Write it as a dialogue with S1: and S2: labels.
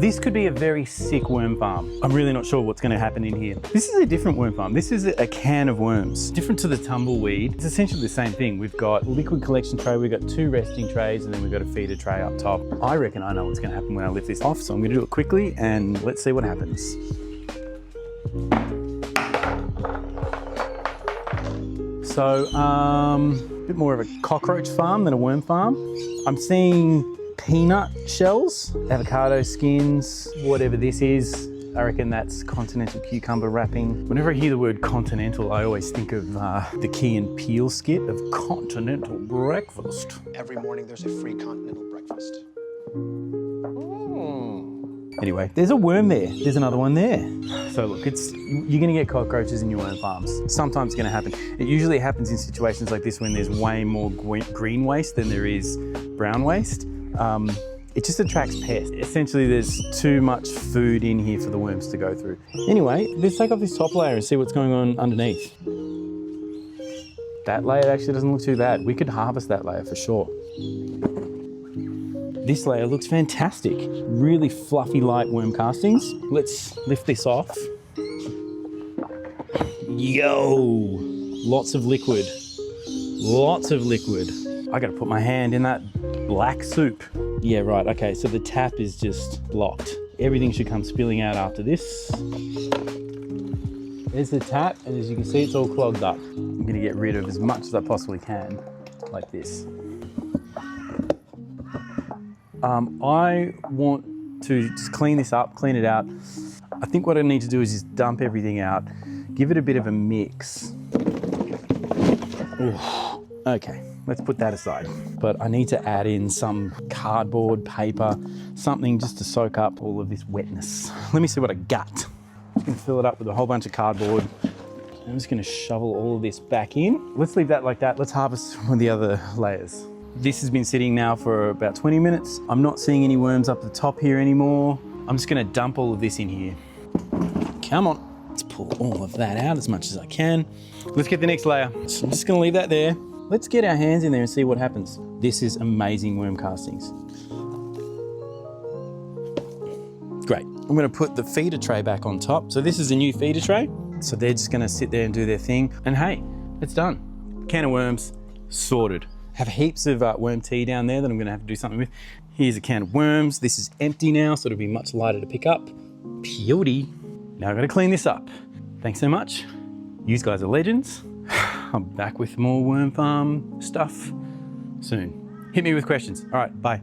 S1: This could be a very sick worm farm. I'm really not sure what's going to happen in here. This is a different worm farm. This is a can of worms. Different to the tumbleweed. It's essentially the same thing. We've got liquid collection tray, we've got 2 resting trays, and then we've got a feeder tray up top. I reckon I know what's going to happen when I lift this off, so I'm going to do it quickly and let's see what happens. So, a bit more of a cockroach farm than a worm farm. I'm seeing peanut shells, avocado skins, whatever this is. I reckon that's continental cucumber wrapping. Whenever I hear the word continental, I always think of the Key and Peele skit of Continental Breakfast.
S2: Every morning there's a free continental breakfast.
S1: Anyway, there's a worm there. There's another one there. So look, you're gonna get cockroaches in your worm farms. Sometimes it's gonna happen. It usually happens in situations like this when there's way more green waste than there is brown waste. It just attracts pests. Essentially, there's too much food in here for the worms to go through. Anyway, let's take off this top layer and see what's going on underneath. That layer actually doesn't look too bad. We could harvest that layer for sure. This layer looks fantastic. Really fluffy, light worm castings. Let's lift this off. Yo, lots of liquid. Lots of liquid. I gotta put my hand in that black soup. Yeah, right, okay, so the tap is just blocked. Everything should come spilling out after this. There's the tap, and as you can see, it's all clogged up. I'm gonna get rid of as much as I possibly can, like this. I want to just clean this up, clean it out. I think what I need to do is just dump everything out, give it a bit of a mix. Ooh, okay, let's put that aside. But I need to add in some cardboard, paper, something just to soak up all of this wetness. Let me see what I got. I'm gonna fill it up with a whole bunch of cardboard. I'm just gonna shovel all of this back in. Let's leave that like that. Let's harvest one of the other layers. This has been sitting now for about 20 minutes. I'm not seeing any worms up the top here anymore. I'm just gonna dump all of this in here. Come on, let's pull all of that out as much as I can. Let's get the next layer. So I'm just gonna leave that there. Let's get our hands in there and see what happens. This is amazing worm castings. Great. I'm gonna put the feeder tray back on top. So this is a new feeder tray. So they're just gonna sit there and do their thing. And hey, it's done. Can of worms, sorted. Have heaps of worm tea down there that I'm gonna have to do something with. Here's a can of worms. This is empty now, so it'll be much lighter to pick up. Beauty. Now I've gotta clean this up. Thanks so much. You guys are legends. I'm back with more worm farm stuff soon. Hit me with questions. All right, bye.